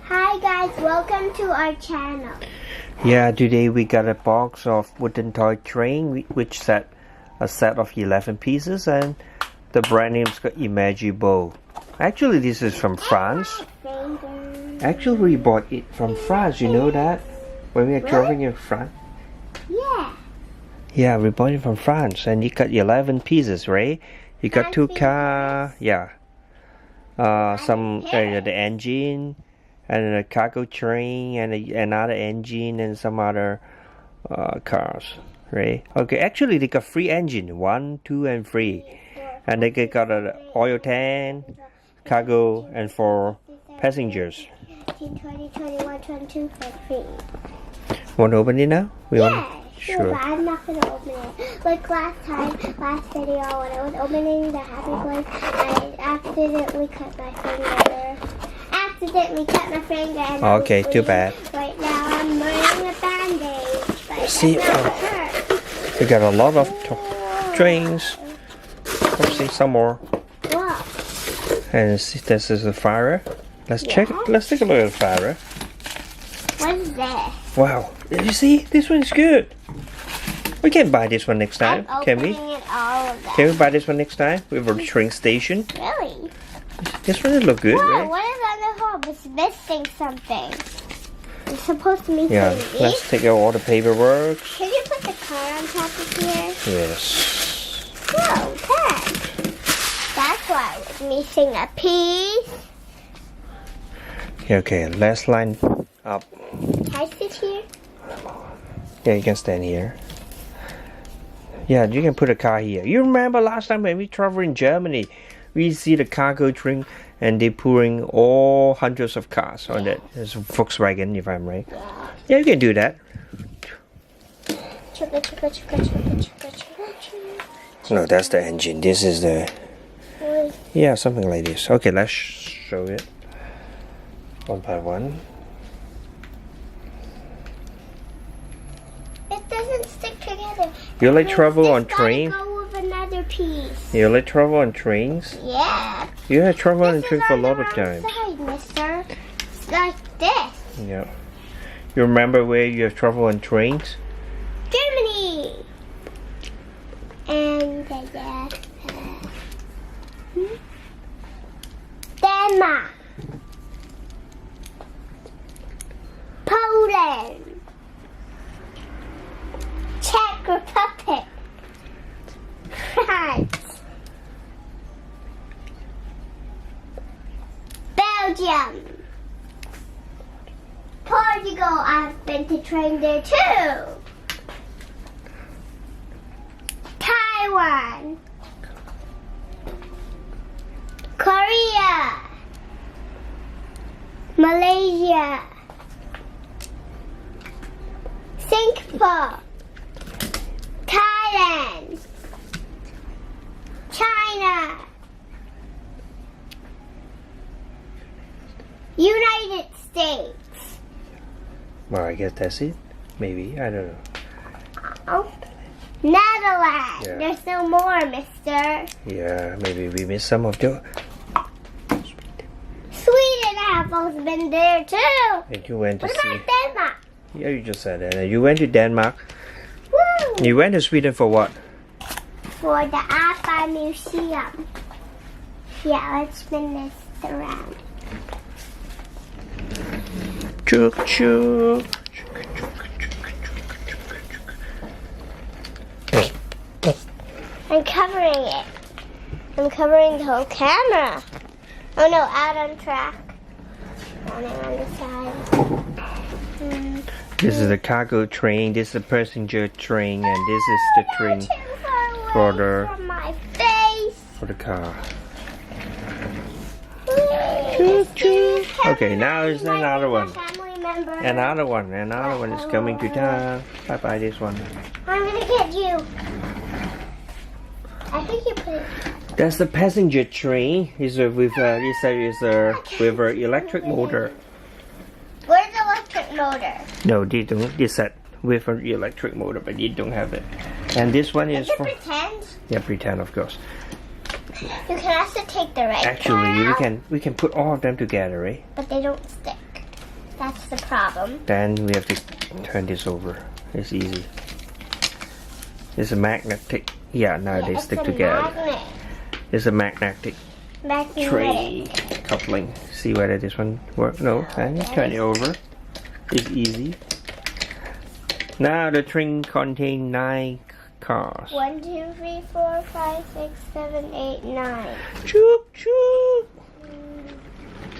Hi guys, welcome to our channel. Yeah, today we got a box of wooden toy train which set a set of 11 pieces, and the brand name's got Imagi bow. Actually, this is from France. Actually, we bought it from France, you know that? When we were traveling in France. Yeah. Yeah, we bought it from France, and you got 11 pieces, right? You got two cars, yeah. The engine, and a cargo train, and another engine, and some other cars, right? Okay, actually they got 3 engines, 1, 2, and 3, and they got an oil tank, cargo, and 4 passengers. 20, 21, 22, 23. Want to open it now? Sure. But I'm not going to open it. Like last video, when I was opening the happy place, I accidentally cut my finger. And okay, too bad. Right now I'm wearing a bandage. But see, we got a lot of trains. Let's see some more. Wow. And see, this is the fire. Let's check it. Let's take a look at the fire. What is this? Wow, you see, this one is good. We can buy this one next time, can we? Can we buy this one next time with a train station? Really? This one look good, right? What is on the hole? It's missing something. It's supposed to be these. Let's take out all the paperwork. Can you put the car on top of here? Yes. Oh, okay. That's why I was missing a piece. Okay, let's line up. Can I sit here? Yeah, you can stand here. Yeah, you can put a car here. You remember last time when we traveled in Germany, we see the cargo train and they pouring all hundreds of cars on it. It's Volkswagen, if I'm right. Yeah, you can do that. No, that's the engine. This is the... Yeah, something like this. Okay, let's show it one by one. It doesn't stick together. You like travel on train? Go with another piece. You like travel on trains? Yeah. You have travel on trains for a lot of times. Side, mister. It's like this. Yeah. You remember where you have travel on trains? Germany. And Denmark. Poland. Czech Republic. France. Belgium. Portugal. I've been to train there too. Taiwan. Korea. Malaysia. Singapore. Thailand. China. United States. Well, I guess that's it. Maybe. I don't know. Oh. Netherlands. Yeah. There's no more, mister. Yeah, maybe we missed some of the... Sweden apple's been there too. And you went to What see... about Denmark? Yeah, you just said that. You went to Denmark. Woo! You went to Sweden for what? For the Appa Museum. Yeah, let's spin this around. Chuk chuk. I'm covering it. I'm covering the whole camera. Oh no, out on track. On the side. This is the cargo train, this is the passenger train, and this is the train for the from my face. for the car. Choo choo. Okay, now is another one. Another one is coming to town. Bye bye this one. I'm gonna get you. I think you put it. That's the passenger train. It's with an electric motor. Where's the electric motor? No, they don't. They said with an electric motor, but you don't have it. And this one is for pretend. Yeah, pretend, of course. You can also take the red Actually, car out, we can put all of them together, right? but they don't stick. That's the problem. Then we have to turn this over. It's easy. It's a magnetic. Yeah, now they It's stick a together. magnet. It's a magnetic tray coupling. See whether this one works. No, and turn it over. It's easy. Now the train contains 9 cars. 1, 2, 3, 4, 5, 6, 7, 8, 9. Choo choo.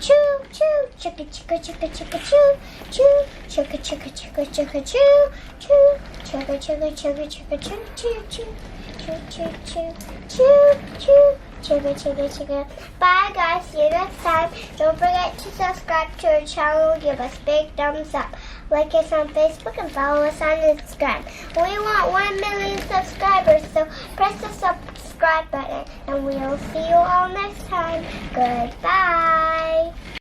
Choo choo, chicka chicka chicka chicka choo, choo, chicka chicka chicka chicka choo, choo, chicka chicka chicka chicka choo, choo choo, choo choo choo, choo choo, chicka chicka chicka. Bye guys, see you next time. Don't forget to subscribe to our channel. Give us big thumbs up. Like us on Facebook and follow us on Instagram. We want 1 million subscribers, so press the subscribe button and we'll see you all next time. Goodbye.